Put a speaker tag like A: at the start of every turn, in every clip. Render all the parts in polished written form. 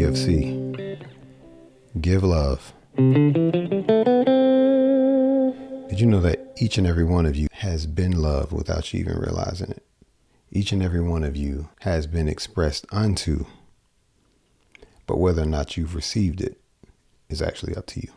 A: of C. Give love. Did you know that each and every one of you has been loved without you even realizing it? Each and every one of you has been expressed unto, but whether or not you've received it is actually up to you.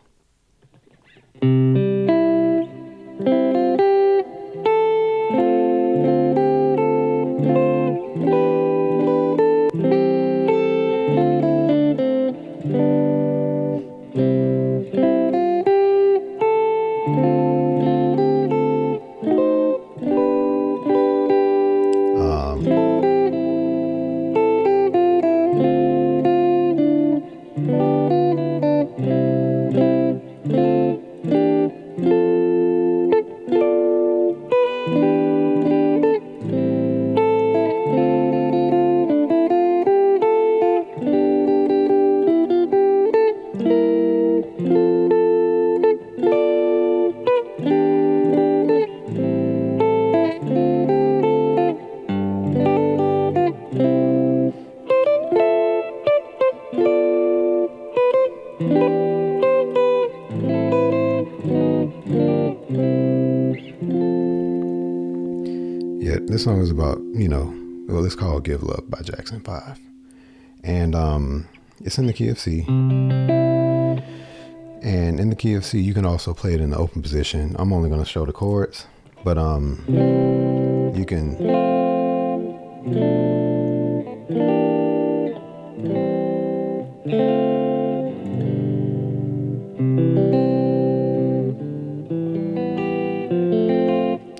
A: Yeah, this song is about, well, it's called Give Love by Jackson 5. And it's in the key of C. And in the key of C, you can also play it in the open position. I'm only going to show the chords, but you can...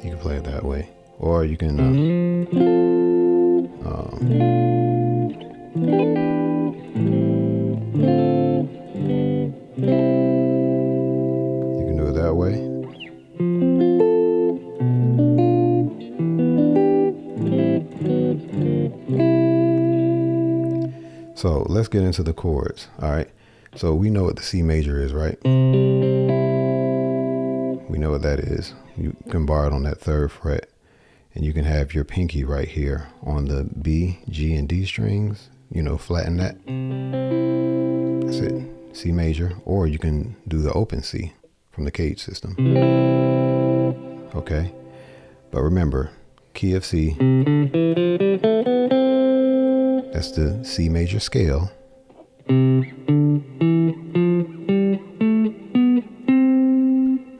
A: You can play it that way. Or you can do it that way. So let's get into the chords. All right. So we know what the C major is, right? We know what that is. You can bar it on that 3rd fret. And you can have your pinky right here on the B, G, and D strings, flatten that. That's it, C major. Or you can do the open C from the Cage system. Okay, but remember, key of C, that's the C major scale.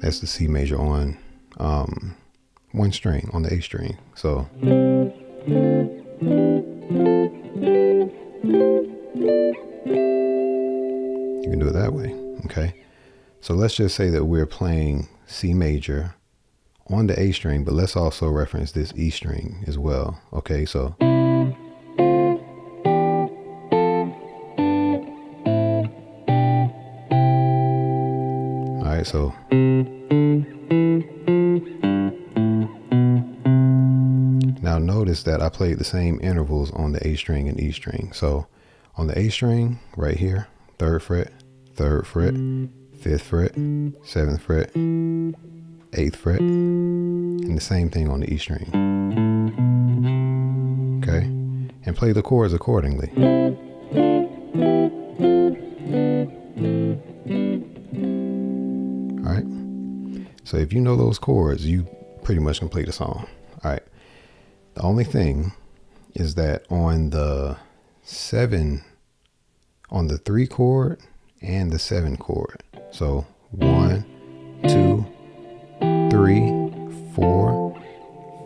A: That's the C major on one string, on the A string. So you can do it that way. Okay, so let's just say that we're playing C major on the A string, but let's also reference this E string as well. Okay, so all right, so now notice that I played the same intervals on the A string and E string. So on the A string right here, 3rd fret, 3rd fret, 5th fret, 7th fret, 8th fret, and the same thing on the E string. Okay, and play the chords accordingly. All right, so if you know those chords, you pretty much can play the song. All right. The only thing is that on the 3 chord and the 7 chord. So 1, 2, 3, 4,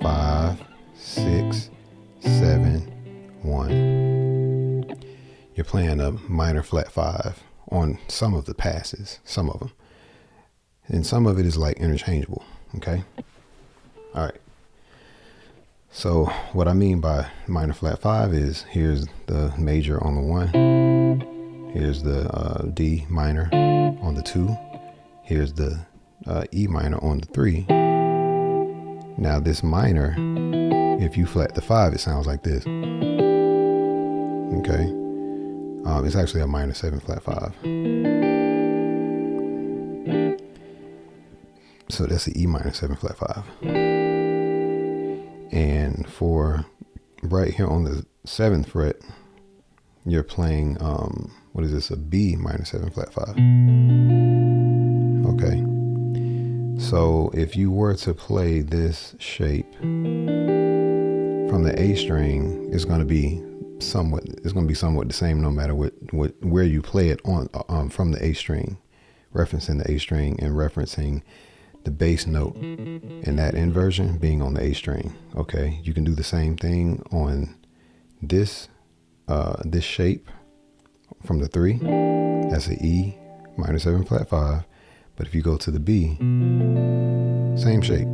A: 5, 6, 7, 1. You're playing a minor flat 5 on some of the passes, some of them. And some of it is like interchangeable. Okay. All right. So what I mean by minor flat 5 is here's the major on the 1, here's the D minor on the 2, here's the E minor on the 3. Now this minor, if you flat the 5, it sounds like this. Okay, it's actually a minor 7 flat 5. So that's the E minor 7 flat 5. And for right here on the 7th fret, you're playing what is this? A B minor 7 flat 5. Okay. So if you were to play this shape from the A string, it's going to be somewhat the same no matter where you play it on from the A string, referencing the A string and referencing the bass note in that inversion being on the A string. Okay, you can do the same thing on this shape from the 3. That's an E minor 7 flat 5. But if you go to the B, same shape.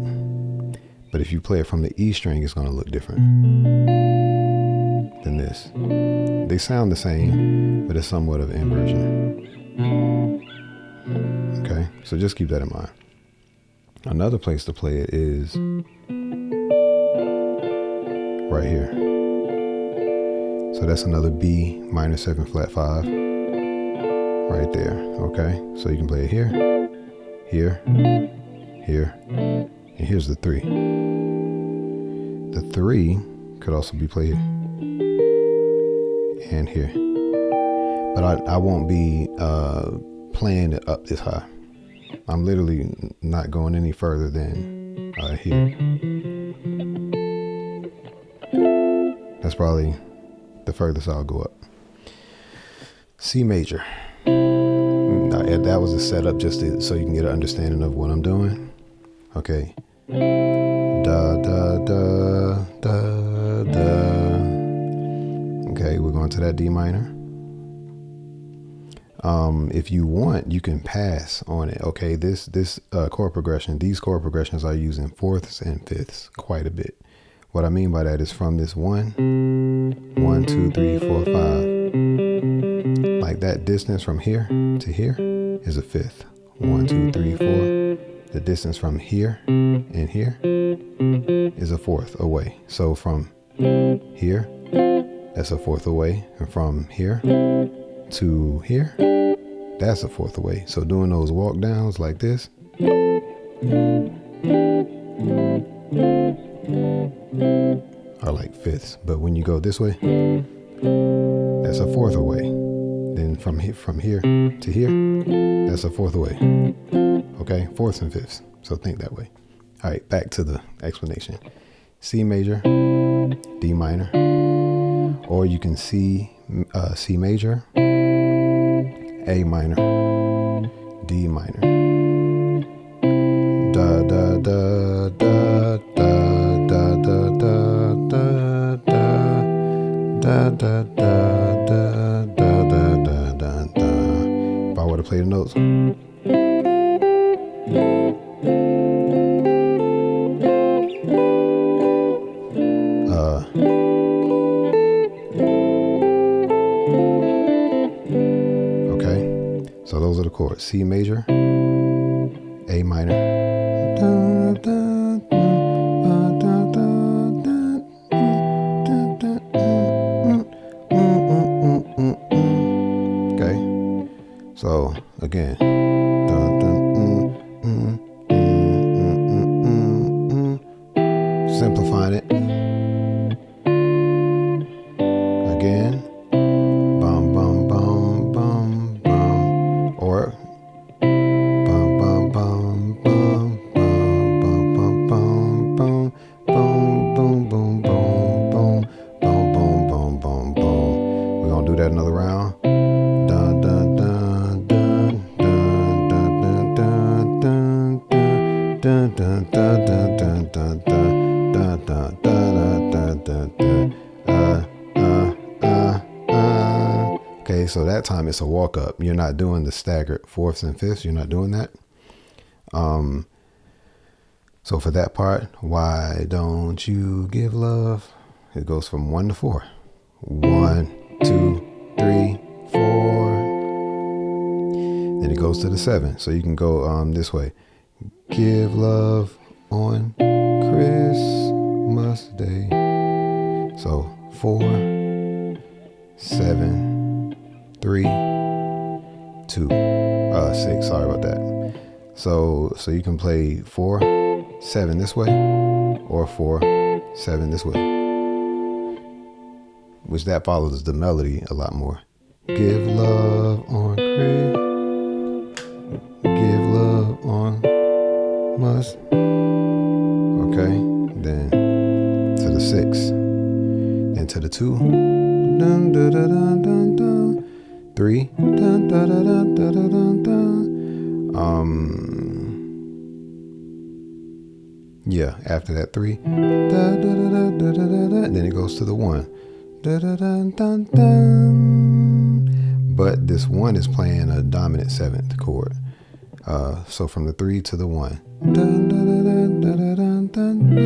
A: But if you play it from the E string, it's going to look different than this. They sound the same, but it's somewhat of inversion. Okay, so just keep that in mind. Another place to play it is right here. So that's another B minor 7 flat 5 right there. Okay, so you can play it here, here, here, and here's the 3. The 3 could also be played and here, but I won't be playing it up this high. I'm literally not going any further than here. That's probably the furthest I'll go up. C major. That was a setup just so you can get an understanding of what I'm doing. Okay. Da da da da da. Okay, we're going to that D minor. If you want, you can pass on it. Okay, this chord progression, these chord progressions are using fourths and fifths quite a bit. What I mean by that is from this 1, 1, 2, 3, 4, 5. Like that distance from here to here is a fifth. 1, 2, 3, 4. The distance from here and here is a fourth away. So from here, that's a fourth away. And from here to here, that's a fourth away. So doing those walk downs like this are like fifths. But when you go this way, that's a fourth away. Then from here to here, that's a fourth away. Okay, fourths and fifths. So think that way. All right, back to the explanation. C major, D minor, or you can C major, A minor, D minor. Da da da da da da da da da da da da da da da da. If I were to play the notes. Okay, so those are the chords: C major, A minor, okay. So again, simplifying it. Again, bum bum bum bum bum, or bum bum bum bum bum bum bum bum bum boom boom boom boom boom boom boom boom boom. We're gonna do that another round. Dun dun dun dun dun dun dun dun dun dun dun dun dun dun dun dun dun dun dun. Okay, so that time it's a walk up. You're not doing the staggered fourths and fifths. You're not doing that. So for that part, why don't you give love? It goes from 1 to 4. 1, 2, 3, 4. Then it goes to the 7. So you can go this way. Give love on Christmas Day. So 4, 7, 3, 2, 6. Sorry about that. So you can play 4, 7 this way, or 4, 7 this way, which that follows the melody a lot more. Give love on Chris. Give love on must. Okay. Then to the 6. Then to the 2. Dun, dun, dun, dun, dun, dun. 3. Dun, dun, dun, dun, dun, dun, dun. Yeah, after that 3. Da, da, da, da, da, da, da, then it goes to the 1. Da, da, dun, dun, dun. But this 1 is playing a dominant 7th chord. So from the 3 to the 1. Dun, dun, dun, dun, dun, dun, dun, dun.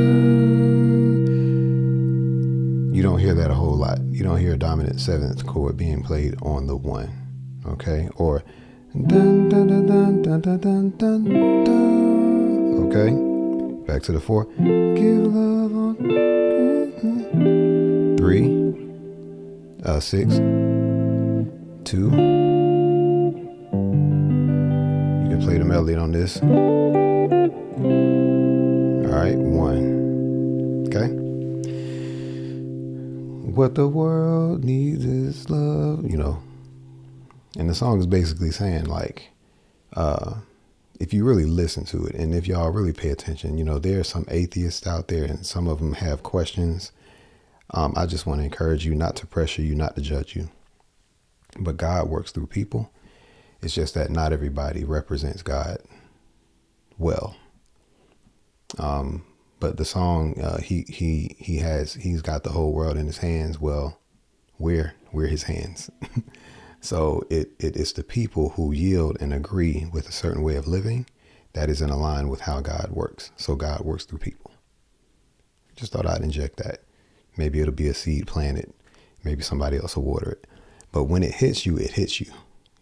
A: You don't hear that a whole lot. You don't hear a dominant 7th chord being played on the 1. Okay? Or dun, dun, dun, dun, dun, dun, dun, dun. Okay? Back to the 4. Give love on 3. 6. 2. You can play the melody on this. Alright, 1. Okay? What the world needs is love, And the song is basically saying, like, if you really listen to it, and if y'all really pay attention, there are some atheists out there, and some of them have questions. I just want to encourage you, not to pressure you, not to judge you. But God works through people. It's just that not everybody represents God well. But the song, he's got the whole world in his hands. Well, we're his hands. So it is the people who yield and agree with a certain way of living that is in line with how God works. So God works through people. Just thought I'd inject that. Maybe it'll be a seed planted. Maybe somebody else will water it. But when it hits you,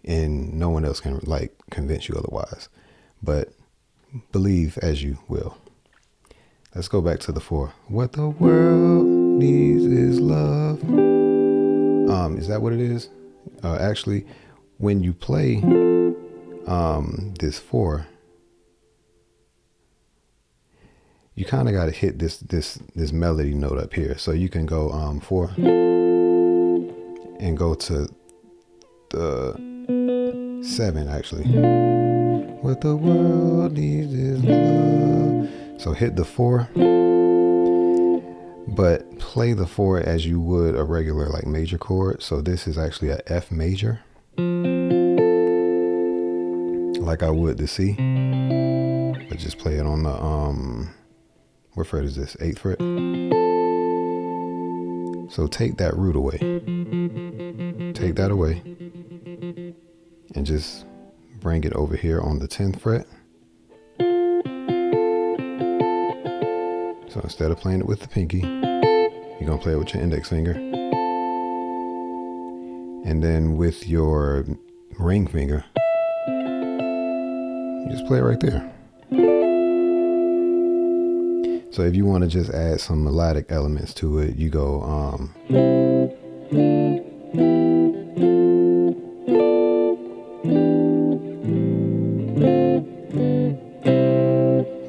A: and no one else can convince you otherwise. But believe as you will. Let's go back to the 4. What the world needs is love. Is that what it is? Actually, when you play this 4, you kind of got to hit this melody note up here. So you can go 4 and go to the 7 actually. What the world needs is love. So hit the 4, but play the 4 as you would a regular major chord. So this is actually a F major, like I would the C. But just play it on the what fret is this? 8th fret. So take that root away. Take that away, and just bring it over here on the 10th fret. So instead of playing it with the pinky, you're going to play it with your index finger. And then with your ring finger, you just play it right there. So if you want to just add some melodic elements to it, you go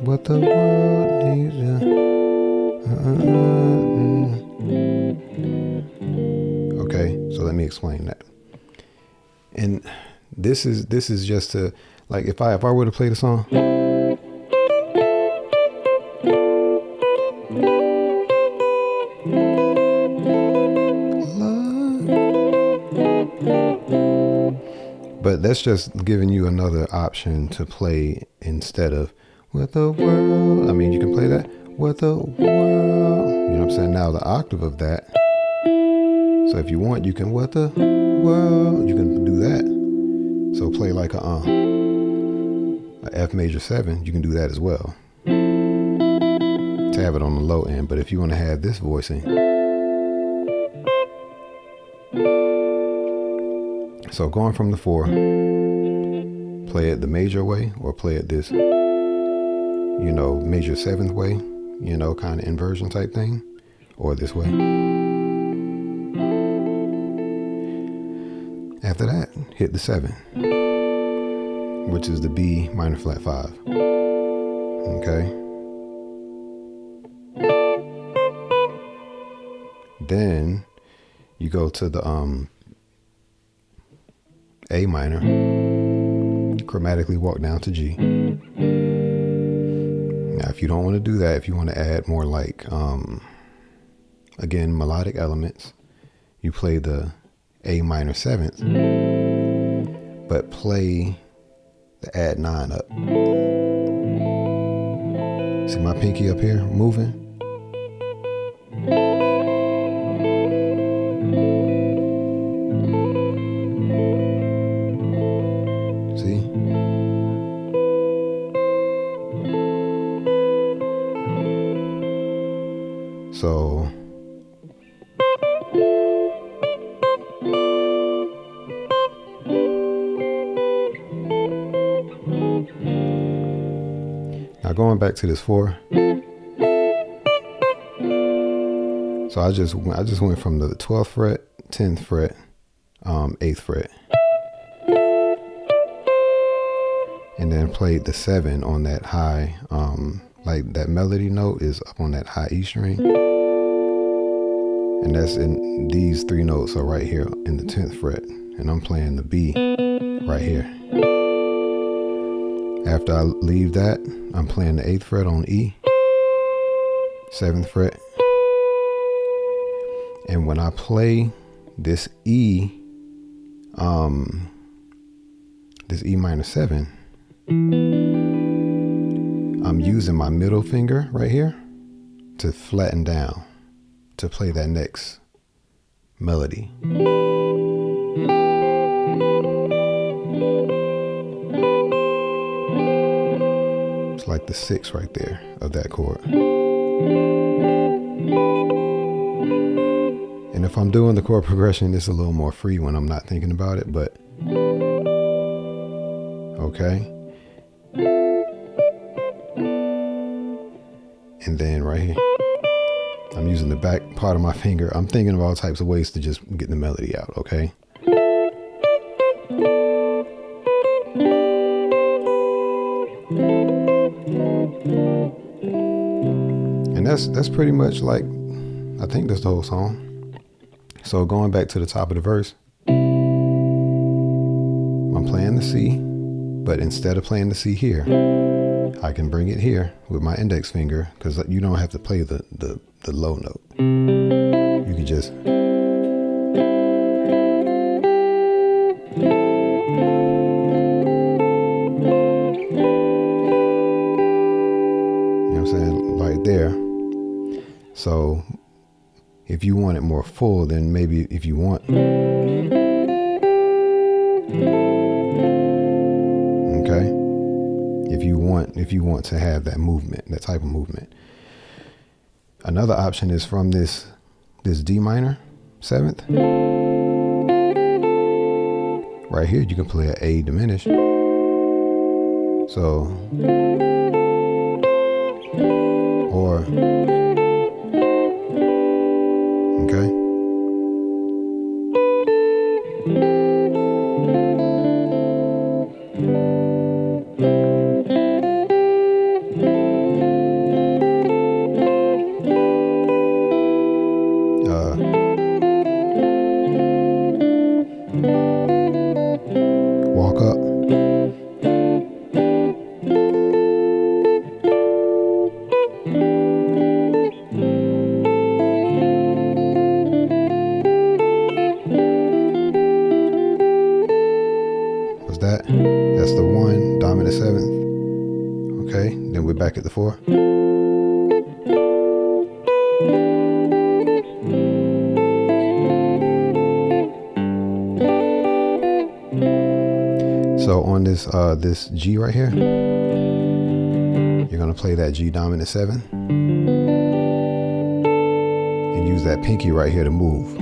A: what the world needs Okay, so let me explain that. And this is just to, if I were to play the song, but that's just giving you another option to play instead of what the world. I mean, you can play that. What the world. You know what I'm saying? Now the octave of that. So if you want, you can what the world. You can do that. So play like a F major 7. You can do that as well. To have it on the low end. But if you want to have this voicing. So going from the 4, play it the major way, or play it this, major 7th way, kind of inversion type thing, or this way. After that, hit the 7, which is the B minor flat 5. Okay. Then you go to the A minor, chromatically walk down to G. Now, if you don't want to do that, if you want to add more like, again, melodic elements, you play the A minor 7th, but play the add 9 up. See my pinky up here moving? See? So now going back to this 4. So I just went from the 12th fret, 10th fret, 8th fret, and then played the 7 on that high, like that melody note is up on that high E string, and that's in these 3 notes are right here in the 10th fret, and I'm playing the B right here. After I leave that, I'm playing the 8th fret on E, 7th fret, and when I play this E minor 7, I'm using my middle finger right here to flatten down to play that next melody. It's like the 6 right there of that chord. And if I'm doing the chord progression, it's a little more free when I'm not thinking about it, but okay. And then right here, I'm using the back part of my finger. I'm thinking of all types of ways to just get the melody out, okay? And that's pretty much like, I think that's the whole song. So going back to the top of the verse, I'm playing the C, but instead of playing the C here, I can bring it here with my index finger, because you don't have to play the low note. You can just, you know what I'm saying, right there. So if you want it more full, then maybe if you want, okay, if you want to have that movement, that type of movement. Another option is from this D minor 7th. Right here, you can play an A diminished. So, or, okay. Walk up. What's that? That's the 1, dominant 7th. Okay, then we're back at the 4. So on this this G right here, you're gonna play that G dominant 7 and use that pinky right here to move.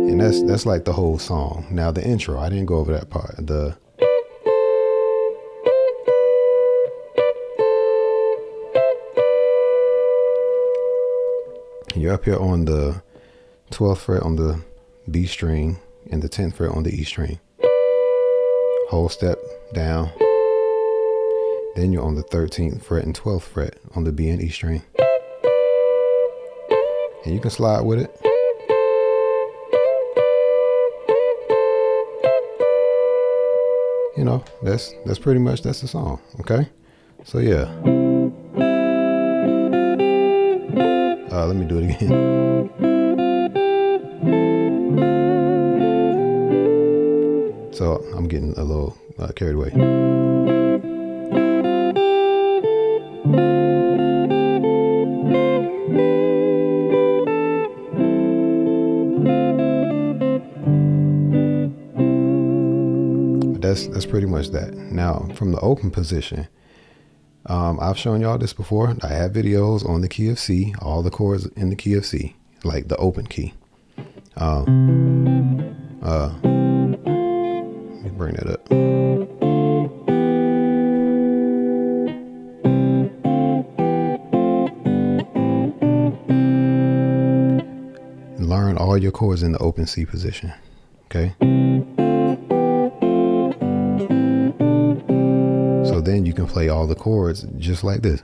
A: And that's like the whole song. Now the intro, I didn't go over that part. You're up here on the 12th fret on the B string and the 10th fret on the E string. Whole step down. Then you're on the 13th fret and 12th fret on the B and E string. And you can slide with it. You know, that's pretty much, that's the song, okay? So yeah. Let me do it again. So I'm getting a little carried away. But that's pretty much that. Now, from the open position, I've shown y'all this before. I have videos on the key of C, all the chords in the key of C, like the open key. Let me bring that up. Learn all your chords in the open C position, okay? So then you can play all the chords just like this.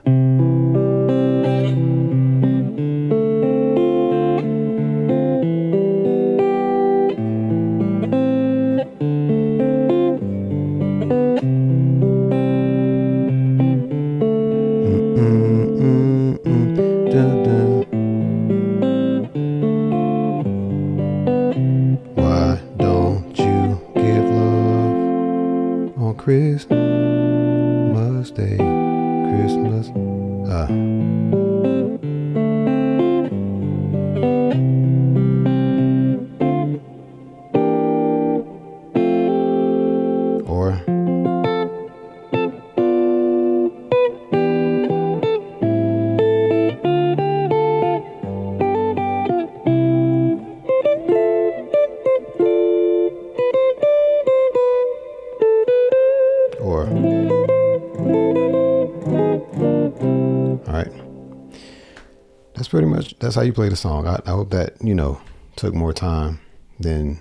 A: Why don't you give love on Christmas Day? Christmas. Or all right. That's pretty much, that's how you play the song. I hope that, you know, took more time than,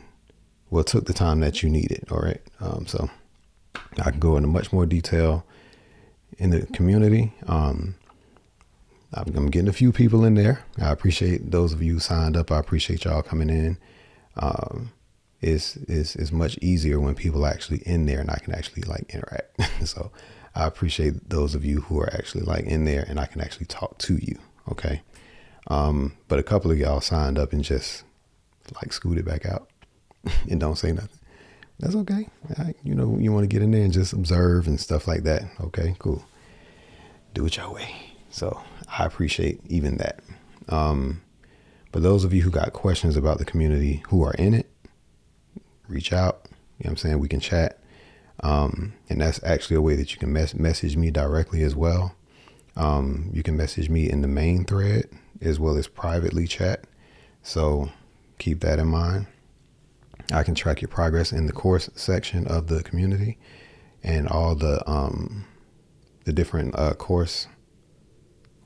A: well, took the time that you needed. All right. So I can go into much more detail in the community. I'm getting a few people in there. I appreciate those of you who signed up. I appreciate y'all coming in. It's much easier when people are actually in there and I can actually like interact. So I appreciate those of you who are actually like in there and I can actually talk to you. Okay. But a couple of y'all signed up and just like scooted back out and don't say nothing. That's okay. You know, you want to get in there and just observe and stuff like that. Okay, cool. Do it your way. So I appreciate even that. But those of you who got questions about the community who are in it, reach out. You know what I'm saying? We can chat. And that's actually a way that you can message me directly as well. You can message me in the main thread as well as privately chat. So keep that in mind. I can track your progress in the course section of the community and all the different course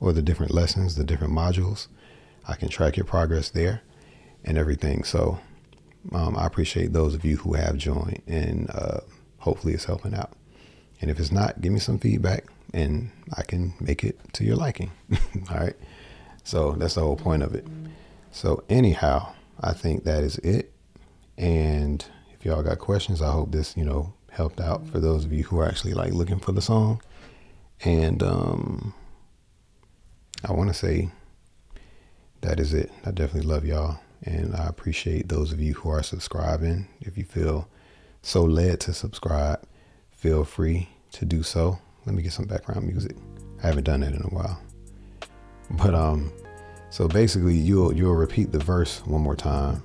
A: or the different lessons, the different modules. I can track your progress there and everything. So I appreciate those of you who have joined and hopefully it's helping out. And if it's not, give me some feedback and I can make it to your liking. All right. So that's the whole point of it. So anyhow, I think that is it. And if y'all got questions, I hope this, you know, helped out for those of you who are actually like looking for the song. And I want to say that is it. I definitely love y'all. And I appreciate those of you who are subscribing. If you feel so led to subscribe, feel free to do so. Let me get some background music. I haven't done that in a while. But so basically you'll repeat the verse one more time.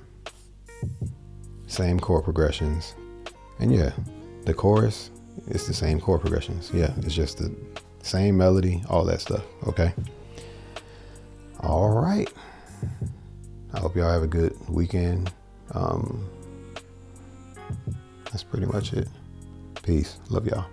A: Same chord progressions. And yeah, the chorus, it's the same chord progressions. Yeah, it's just the same melody, all that stuff. Okay. All right. I hope y'all have a good weekend. That's pretty much it. Peace. Love y'all.